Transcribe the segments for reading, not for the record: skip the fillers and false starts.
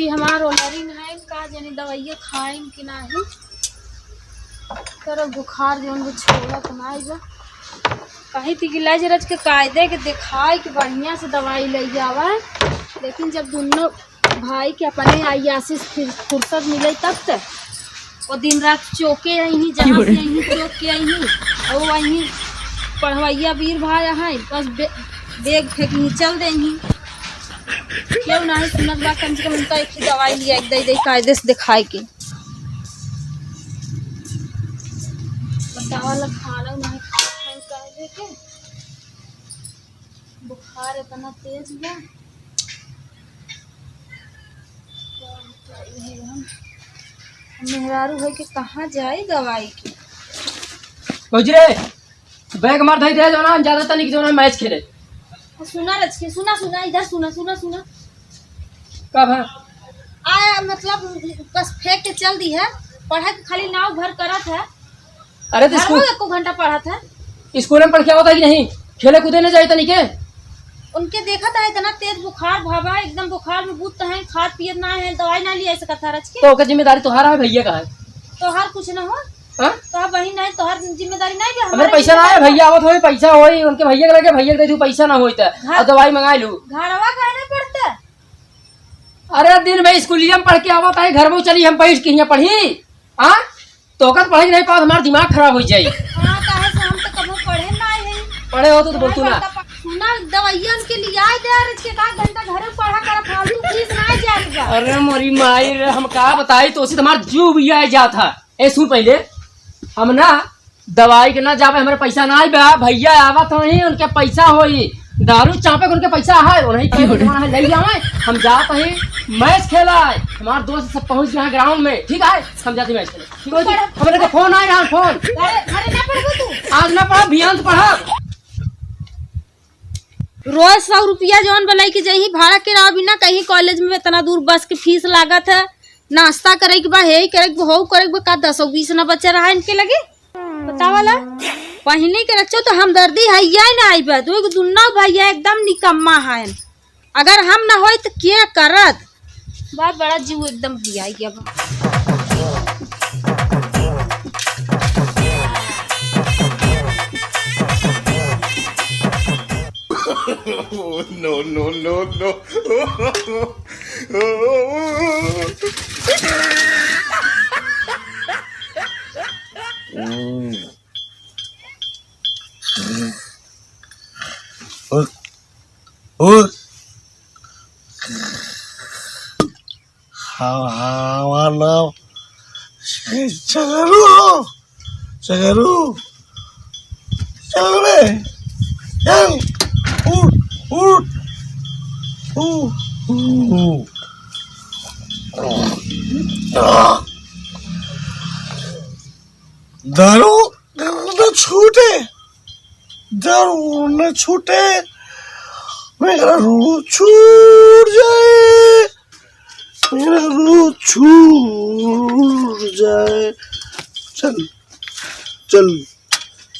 जी हमारा ओलरिन है का जानी दवाइयाँ खाएं कि नहीं तर बुखार जो उनको छोड़ा तो नहीं बा कहीं थी कि लाज रज के कायदे के दिखाए कि बढ़िया से दवाई ले जावा लेकिन जब दोनों भाई के अपने आयासी फुर्सत मिले तब तक वो दिन रात चौके आई जहाँ से आई चौक के आई और वहीं पढ़वैया वीर भाई है बस बेग फेंकी चल दे क्यों नहीं सुनत बा कम से कम उनका एक ही दवाई लिया एक दे कायदे से दिखाए के बतावा लग खाना नहीं कायदे के बुखार इतना तेज बा मेहरारू है कि कहाँ जाए दवाई की रे बैग मार दे जो ना ज्यादा तनिक जो ना मैच खेले सुना रचके सुना इधर सुना कब है आया मतलब बस फेंक के चल दी है पढ़ा के खाली नाव भर करत है अरे तो स्कूल को घंटा पढ़ा था स्कूल में पढ़ के होता कि नहीं खेले कूदे नहीं जाए तनिके उनके देखा था इतना तेज बुखार भाभा एकदम बुखार में बूत है खाद पियत ना है दवाई ना लिया सकता था रच के तो ओकर जिम्मेदारी तुम्हारा है भैया का है तोहार कुछ ना हो तो वही नहीं तोहार जिम्मेदारी नहीं है हमारे पैसा ना है भैया आवत होई पैसा होई उनके भैया के लगे भैया दे दू पैसा ना होई त और दवाई मंगा लू घरवा कहने पड़ता अरे दिन में स्कूलिया में पढ़ के आवत है घर में चली हम बैठ के यहाँ पढ़ी हाँ तो ओकर पढ़ाई नहीं पाओ हमारा दिमाग खराब हो जाये हाँ कहे से हम तो कभी पढ़े ना है पढ़े हो तो बोलतू ना सुना दवाइयां के लिए आए दे और इसके का घंटा घर में पढ़ा कर फालतू फीस ना जाएगा अरे मोरी माई रे हम का बताई तो उसी हमारा जीव भी आ जात है ए सुन पहले हम ना दवाई के ना जावे हमारे पैसा ना आए भैया आवत नहीं उनके पैसा होई दारू चापे उनके पैसा है उन्हीं है ले जावे हम जात है मैच खेला है हमारे दोस्त सब पहुंच गए ग्राउंड में ठीक है हम जाते मैच खेले ठीक है हमारे को फोन आए यार फोन आज ना पढ़ा बियांत पढ़ा रोज 100 रुपया जौन बोलाई कि जही भाड़ा के ना बिना कहीं कॉलेज में इतना दूर बस के फीस लागत है नाश्ता करे के बा हे करे के हो करे के का 10-20 ना बच्चा रहा इनके लगे बतावाला पहले के रखो तो हमदर्दी है या ना आई बा दो दुन्ना भैया एकदम निकम्मा है अगर हम ना होई तो क्या करत बहुत बड़ा जीव एकदम दिया गया no. Halo, Cagaru, yang, दारू न छूटे मेरा रूह छूट जाए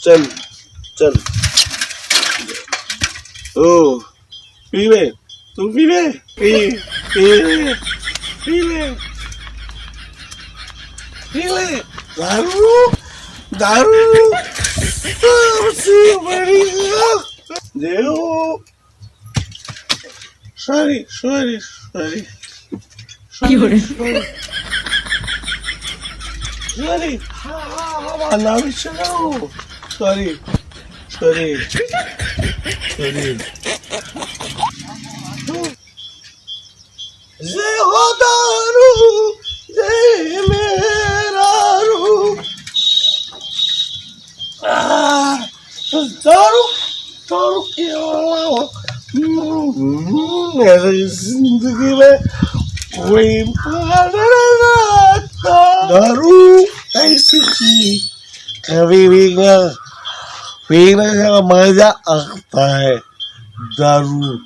चल ओ पी ले तुम पी ले दारू देव sorry जे हो दारू जे मेरा रूह दारू के अलावा मेरी जिंदगी में कोई दारू ऐसी चीज कभी भी पीने का मजा आता है दारू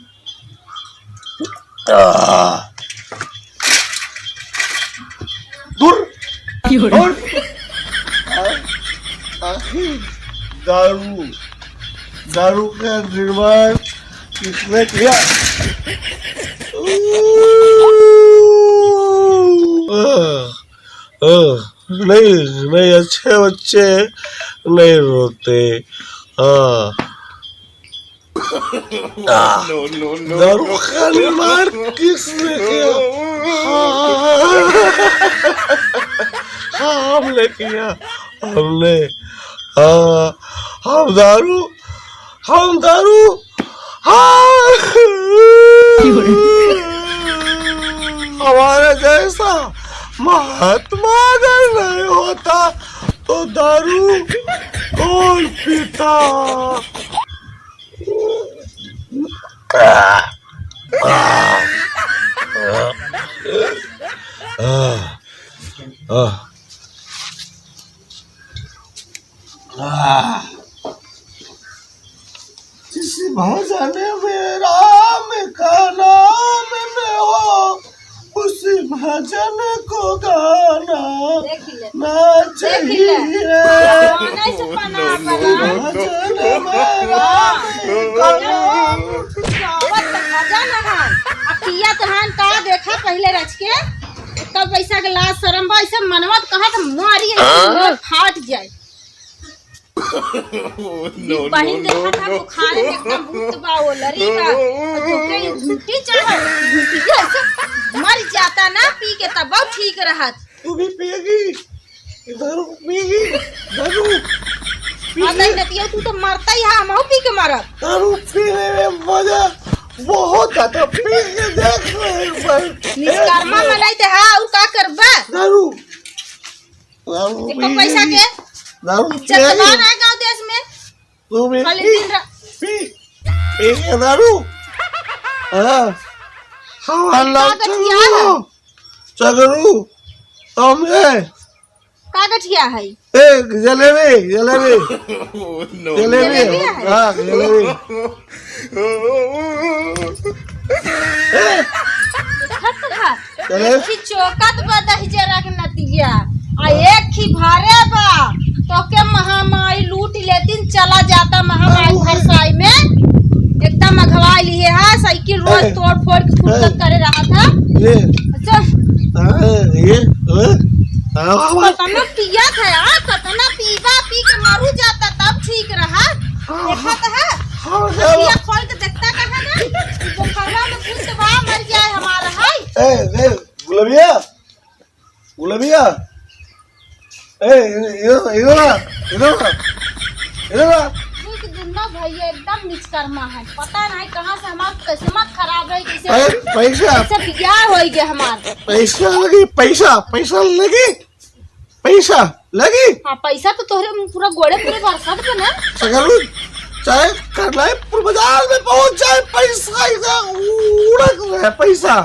दूर दारू का निर्माण किसने किया नहीं नहीं, अच्छे बच्चे नहीं रोते। हाँ दारू खाने मार किसने किया? हाँ हमने किया, हमने। हाँ हम दारू हाँ हमारे जैसा महात्मा अगर नहीं होता तो दारू कौन पीता? किसी भाषा ने मेरा का नाम में हो, उसी भजन को गाना ना चाहिए। भजन मेरा देखा पहले रच के तब पैसा के लाज शरम बा ऐसे मनवा कहा तो मारी फाट जाए। बहन देखा था बुखारे में एकदम भूत बा वो लरी बा तो घुटी चढ़ा घुटी ऐसे मर जाता ना पी के तब बहुत ठीक रहत। तू भी पिएगी दारू? पिएगी दारू? नहीं नतिया तू तो मरता ही है, हम पी के मरब। दारू पीने में मजा बहुत आता, पी के देख निष्कर्मा मलाई ते हां और का करबा? दारू दारू देखो पैसा के दारू जवान है गांव देश में तू भी पी दारू। हाँ हाँ चगरू तुम्हें का गठिया है? एक जलेबी हाँ जलेबी। चौकत बदही जरा के नतिया आ एक ही भारे बा तो के महामारी लूट लेतिन चला जाता महामारी भरसाई में एकदम अघवा लिए है। साइकिल रोज तोड़ फोड़ के फुर्सत करे रहा था। ये अच्छा ये कतना पिया था कतना पीवा पी के मरू जाता तब ठीक रहा। देखा तो है पिया खोल के देखता कहा ना बुखारा में फूट बा मर जाए हमारा है। गुलाबिया भैया एकदम निष्कर्मा है, पता नहीं कहाँ से हमारा किस्मत खराब है। पैसा बिगाड़ हो गया हमारा। पैसा लगी हाँ पैसा तो तोहरे पूरा गोड़े पूरे बरसात पे ना चाहे करना है बाजार में पहुंच जाए पैसा उड़क है पैसा।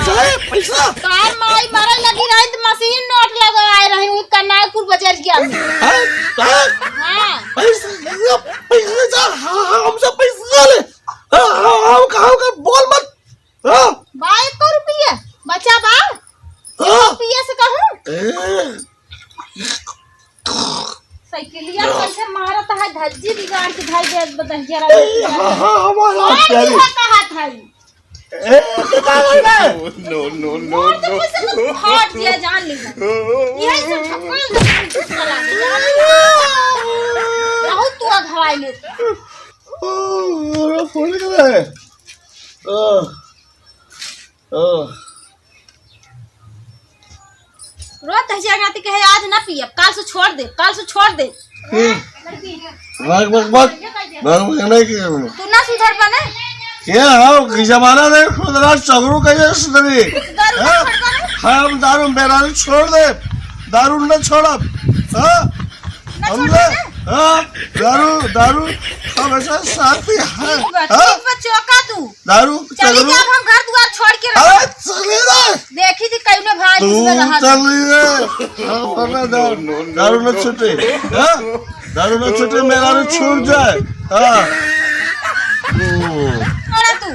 चाहे पैसा कार माई मारे लगी रही तो मशीन नोट लगाए रही हूँ कन्नायपुर बाजार गया पैसा हमसे पैसा ले हम कहा बोल मत। 22 रुपये बचा बा रुपये से कहूँ साइकिलिया कैसे मारत है धज्जी बिगाड़ के भाई दे बदहिया हमारा कहा था नो हाथ दिया जान ली यही सब ठक्कर चला बहुत तू घवाई ले ओ फोन कर है रोज तहजिया गाती कहे आज ना पिए कल से छोड़ दे नहीं किया तू ना सुधर पाना क्या हो जमाना नहीं खुदरा चगरू कैसे सुधरी। हम दारू बेरानी छोड़ दे दारू न छोड़ा हमने दारू हमेशा साथी है चौका तू दारू चली जा हम घर द्वार छोड़ के अरे चली जा देखी थी कई ने भाई तू चली दारू न छूटे दारू न छूटे मेरा न छूट जाए। तू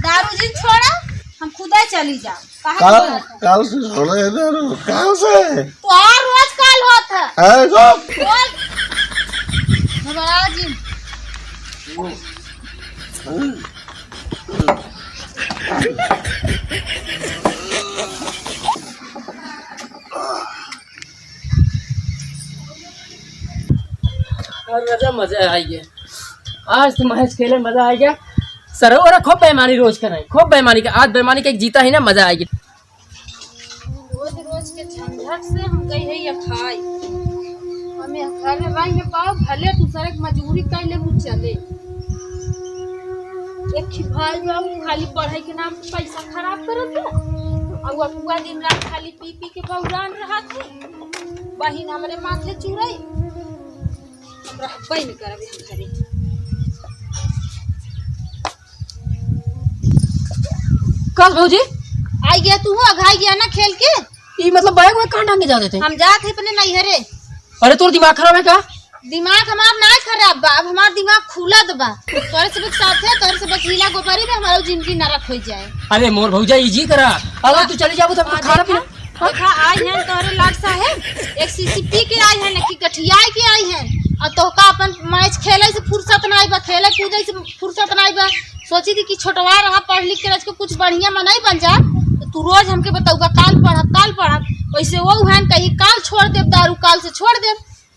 दारू जी छोड़ा हम खुदा चली जाओ काल से छोड़े दारू काल से तो और रोज काल होता है जो जी मजा मजा आई गया आज तो मैच खेले मजा आ गया। सरोवर खूब बेईमानी रोज कराई, खूब बेईमानी का। आज बेईमानी का एक जीता ही ना, मजा आएगी। रोज रोज के झंझट से हम गई है ये खाई हमें घर में भाई में पाओ भले दूसरे की मजबूरी कर ले वो चले। एक भाई बाबू खाली पढ़ाई के नाम पे पैसा खराब करत है और वो पूरा दिन रात खाली पी पी के बहुरान रहा थे। बहिन हमरे माथे चुराई हमरा हब्बई नहीं करब हम घरे। कल भौजी आई गया तू हो घाई गया ना खेल के। ये मतलब बैग में कहाँ टांगे जाते थे? हम जाते हैं अपने नैहरे। अरे तोर दिमाग खराब है क्या? दिमाग हमार ना खराब बा, अब हमार दिमाग खुलत बा। तोरे से साथ है, तोरे से हीला गोपारी में हमारा जिंदगी नरक हो जाए। अरे मोर भौजा इजी करा, अगर तू चली जाबो तो खाना पीना। देखा आई हैं तोरे लाट साहब एक सीसी पी के आई हैं कि गठियाई के आई हैं और तोहका अपन मैच खेले से फुर्सत ना आई बा, खेले कूदे से फुर्सत ना आई बा। सोची थी कि छोटवा रहा पढ़ लिख के रच के कुछ बढ़िया में नहीं बन जा तो तू रोज हमके बताऊगा काल पढ़ब वैसे वो है कहीं काल छोड़ दे, दारू काल से छोड़ दे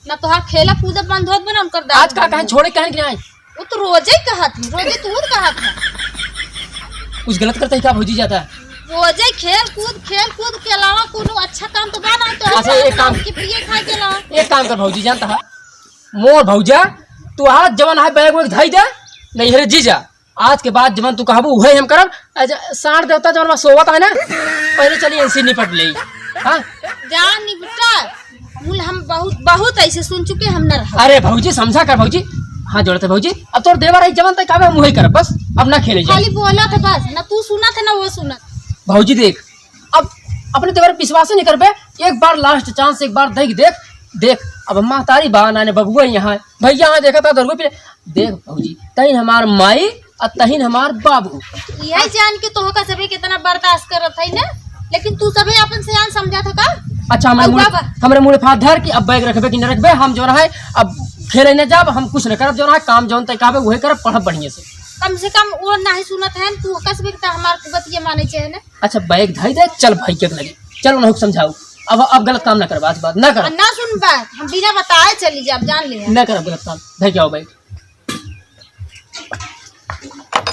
ना तो खेला कूदा बंद होत बना कर दारू। आज का कहीं छोड़े कहीं कि नहीं? वो तो रोजे ही कहा थी, रोजे तू कहा था। कुछ गलत करता है क्या भौजी जाता है? रोजे खेल कूद के अलावा कोनो अच्छा काम तो बना है तो अच्छा एक काम के पिए खाए के अलावा एक काम कर भौजी, जानता है मोर भौजा तू आज जवन है बैग में धई दे नहीं हरे जीजा। आज के बाद जवन तू कहबू वही हम करब। साढ़ देवता जवन सोवत है ना पहले चली ऐसे निपट ले। हां जान निपटा मूल हम बहुत ऐसे सुन चुके हम न रहा। अरे भौजी समझा कर भौजी, हाँ जोड़ते भौजी। अब तोर देवर है जवन तक कहबे हम वही करब, बस अब ना खेले जाए। खाली बोला था बस, ना तू सुना था ना वो सुना। भौजी देख अब अपने देवर पे विश्वास नहीं कर पे, एक बार लास्ट चांस, एक बार देख अब अम्मा तारी बा नाने बबुआ यहाँ भैया यहाँ देखा था दरगो पे देख भौजी तहीन हमार माई और तहीन हमार बाबू। यही जान के तोह का सभी कितना बर्दाश्त करत है ना, लेकिन तू सभी अपन से समझा था का। अच्छा हमारे मुँह फात धर कि अब बैग रखबे कि न रखबे, हम जो है अब खेले न जाब, हम कुछ न करब, जो है काम जौन तय कहबे वही करब, पढ़ब बढ़िया से कम वो नहीं सुनत है तू कसबे हमार बतिया माने चाहिए ना। अच्छा बैग धई दे, चल भाई के लगे, चल उन्हें समझाऊ। अब गलत काम ना कर, बात ना कर, ना सुन बात, हम बिना बताए चली जा, जान ले ना कर गलत काम। धई जाओ बैग।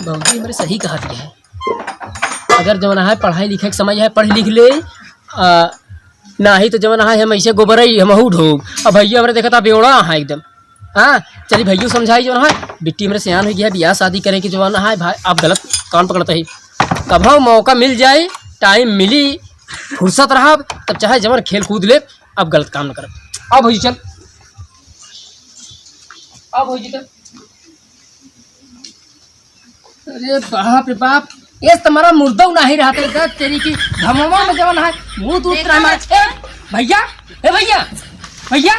भौजी हमारे सही कहा दिया है, अगर जमाना है पढ़ाई लिखाई समझ है पढ़ लिख ले, ना ही तो जमाना है हम ऐसे गोबर हम ढोग। अब भैया हमारे देखा था बेवड़ा है एकदम। हाँ चलिए भैया समझाई जो है बिट्टी मेरे सियान हो गया है, ब्याह शादी करे की जमाना है भाई, आप गलत कान पकड़ते ही। कभी मौका मिल जाए, टाइम मिली, फुर्सत रहा तब चाहे जवन खेल कूद ले, अब गलत काम न कर। अब भौजी चल, अब भौजी चल। अरे बाप रे बाप, ये तुम्हारा मुर्दा नहीं रहा तेरी की धमवा में जवन है मुंह दूध भैया। ए भैया भैया,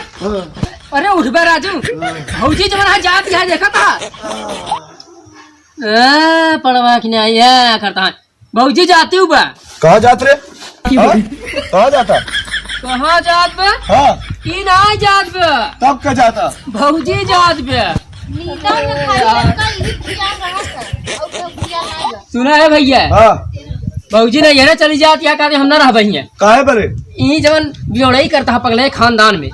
अरे उठ बे राजू, भौजी जवन है जाती है देखा था पड़वा की नहीं है करता है। भौजी जाती हूँ बा। कहाँ जात रे? कहाँ जाता? कहाँ जात बे? हाँ की नहीं जात बे, तब क्या जाता? भौजी जात बे। सुना है भैया? हाँ भौजी ने ये चली जाती है कहते हम ना रह भैया। काहे बरे? यही जवन बियोड़ई करता है पगले खानदान में,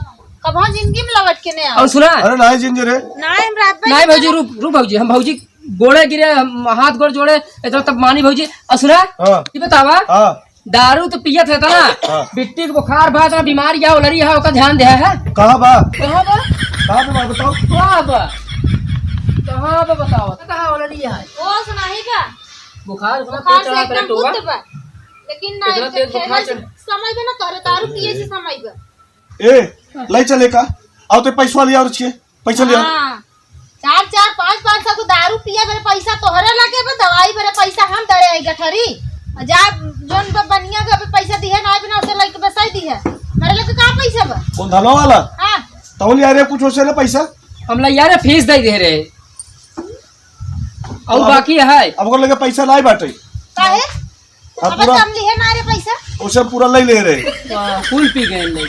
कब जिंदगी में लौट के नहीं। और सुना अरे नहीं जिंजरे नहीं भौजी, रुक भौजी, हम भौजी गोड़े गिरे, हाथ गोड़ जोड़े इतना तब मानी भौजी। और सुना ये बतावा, दारू तो पियत है ना, बिट्टी के बुखार भात ना बीमारी या लड़ी है ओका ध्यान दे है। कहाँ बा? कहाँ बा? कहाँ पे बात बताओ? कहाँ बा? कहाँ बा बताओ? कहाँ लड़ी है? वो सुनाही का बुखार बुखार से एकदम बुद्ध बा, लेकिन ना कितना तेज बुखार चढ़। समय बे ना तोरे दारू पिए से समय बा। ए लाई चले का आओ तो पैसा लिया और छिए पैसा लिया। हाँ 4-4 5-5 को दारू पिए मेरे पैसा तोहरे लगे बा, दवाई मेरे पैसा हम दड़े आई गठरी जा जोन बनिया के पैसा दी है ना बिना उसे लेके बसाई दी है मेरे लगे कहां पैसा बा? कौन धनवा वाला? हां तौल यार कुछ हो से ना पैसा हम ला यार फीस दे दे रहे और बाकी है अब को लगे पैसा लाई बाटे काहे अब अब पूरा हम लिए ना रे पैसा उसे पूरा ले रहे, फुल पी गए नहीं,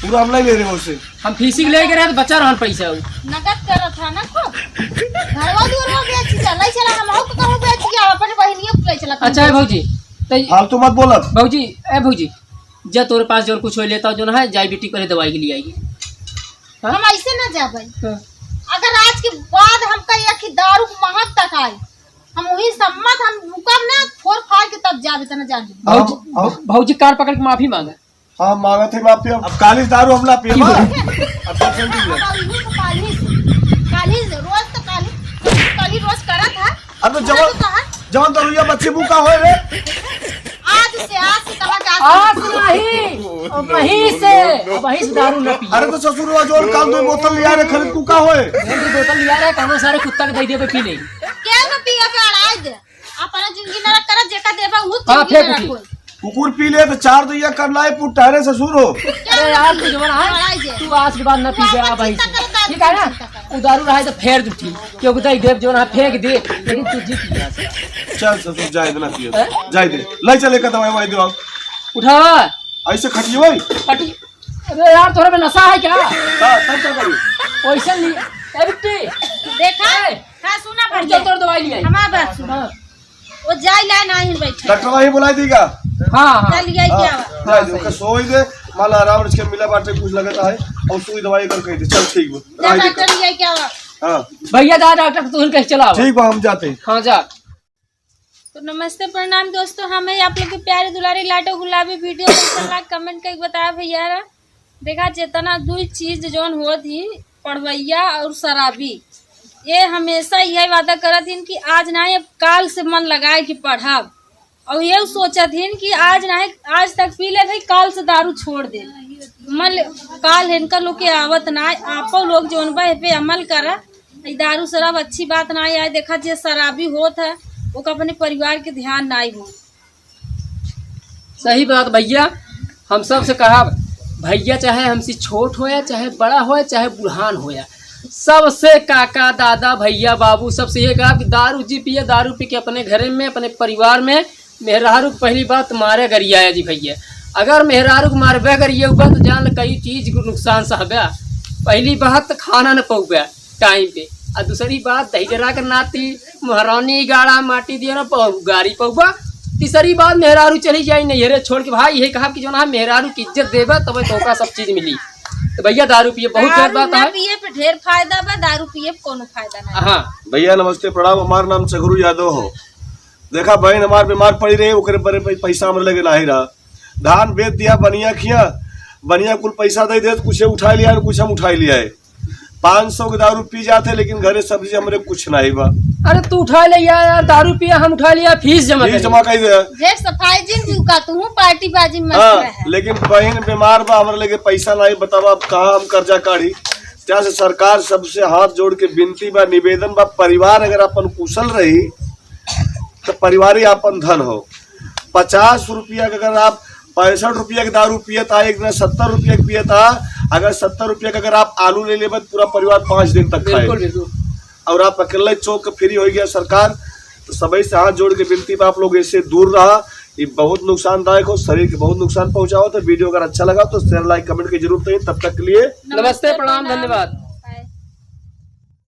पूरा हम ले रहे उसे। हम फीसी ले गए तो बचा रहन पैसा नगद कर था ना को घरवा दूरवा बेच चला चला हम हो कहूं बेच के अपन बहनियों को ले चला। अच्छा है भौजी फालतू मत बोल भौजी। ए भौजी जा तोरे पास जो कुछ हो लेता जो ना है जाई बेटी करे दवाई के लिए आएगी। हाँ? हम ऐसे न जाबे। हाँ। अगर आज के बाद हमका ये कि दारू महक तक आए, हम वही सम्मत हम रुकब ना, फोड़ फाड़ के तब जाबे तना जान। भौजी कार पकड़ के माफी मांगे। हाँ मांगा थे माफी। अब कालिस दारू हम ना पिए बा। काली रोज करा था। अब तो जवान दरुया बच्चे मुँह का होए रे। आज से कहा जा आज नहीं, अब वहीं से दारू न पी। अरे तो ससुर हुआ जोर काल 2 बोतल लिया रे खरीद तू का होए। 2 बोतल लिया रहा कानो सारे कुत्ता के दे दे पे पी ले। क्या न पिया के अड़ाई दे, अपना जिंदगी नरक कर जेका देबा उ हाँ, जिंदगी फेंक नरक होई। कुकुर पी ले तो 4 दुइया कर लाए पुटारे ससुर हो। अरे यार तू जवान है, तू आज के बाद न पी जा भाई से, ठीक है ना। उ दारू रहा है तो फेर दू ठीक, क्योंकि दई देव जो ना फेंक दे, लेकिन तू जी पी जा। चल ससुर जाए दे ना पिए, जाए दे ले चले का दवाई वाई दो। उठा ऐसे खटिए भाई पटी। अरे यार तोरे में नशा है क्या? हां तब तो करी पैसा नहीं ए बिट्टी देखा हां सुना पड़ चल तोर दवाई लिया। हमार बात सुन, वो जाई ला नहीं बैठे, डॉक्टर वही बुलाई देगा। हां चल गई क्या जाए दे ओके सोई दे माल आराम इसके मिला बाटे कुछ लगता है और सुई दवाई कर कह दे। चल ठीक बा डॉक्टर गई क्या? हां भैया जा डॉक्टर तू कहीं चला। ठीक बा हम जाते हैं। हां जा। तो नमस्ते प्रणाम दोस्तों, हमें आप लोग के प्यारे दुलारी लाडो गुलाबी वीडियो को कमेंट करके बताया भैया। देखा जितना 2 चीज जोन हो थी, पढ़वैया और शराबी, ये हमेशा यही वादा करत थी कि आज ना ये काल से मन लगाए कि पढ़ब, और ये सोचत थी कि आज ना आज तक पी ले थे, काल से दारू छोड़ दे। मन काल इनका लोग के आवत ना आपो लोग जोन बा पे अमल करा। दारू शराब अच्छी बात ना आए। देखा जे शराबी होत है वो अपने परिवार के ध्यान ना हो। सही बात भैया, हम सब से कहा भैया चाहे हमसे छोट हो या चाहे बड़ा हो या चाहे बुढ़ान हो या, सबसे काका दादा भैया बाबू सबसे ये कहा कि दारू जी पिए, दारू पी के अपने घर में अपने परिवार में मेहरारू पहली बात मारे गरिया है जी भैया। अगर मेहरारू को मारबे करिए ऊपर तो जान कई चीज को नुकसान सहबा। पहली बात खाना न पौबा टाइम पे, और दूसरी बात दही जरा कर नाती महारानी गाड़ा माटी दिया ना गाड़ी पौबा। तीसरी बात मेहरारू चली जाए नैहरे छोड़ के। भाई ये कहा कि जो ना मेहरारू की इज्जत देबा तब तो का सब चीज मिली। तो भैया दारू पिए बहुत गलत बात है। पिए पे ढेर फायदा बा, दारू पिए पे कोनो फायदा नहीं। हाँ भैया नमस्ते प्रणाम, हमारा नाम सगरू यादव हो। देखा बहन हमार बीमार पड़ी रही, ओकरे पर पैसा हमरे लगे नहीं रहा। धान बेच दिया, बनिया खिया, बनिया कुल पैसा दे दे, कुछ उठा लिया कुछ हम उठा लिया है। 500 के दारू पी जाते, लेकिन घरे सब्जी हमरे कुछ नहीं बा। अरे तू उठा लिया यार, दारू पिया हम उठा लिया, फीस जमा कर दे। जे सफाई जिन का तू पार्टी बाजी मत रहा। लेकिन बहन बीमार बा, हमरे लगे पैसा नहीं, बतावा अब कहाँ हम कर्जा काढ़ी। त्या से सरकार सबसे हाथ जोड़ के विनती बा, निवेदन बा, परिवार अगर अपन कुशल रही तो परिवार ही अपन धन हो। 50 रुपया का अगर आप 65 रुपया के दारू पिया था, एक दिन 70 रुपया के पिया था। अगर 70 रुपया का अगर आप आलू ले ले पूरा परिवार 5 दिन तक खाए, और आप अकेले चौक फ्री हो गया सरकार। तो सभी से हाथ जोड़ के विनती बा, आप लोग इससे दूर रहा, ये बहुत नुकसानदायक हो, शरीर के बहुत नुकसान पहुंचाओ। तो वीडियो अगर अच्छा लगा तो शेयर लाइक कमेंट की जरूरत है। तब तक के लिए नमस्ते प्रणाम धन्यवाद।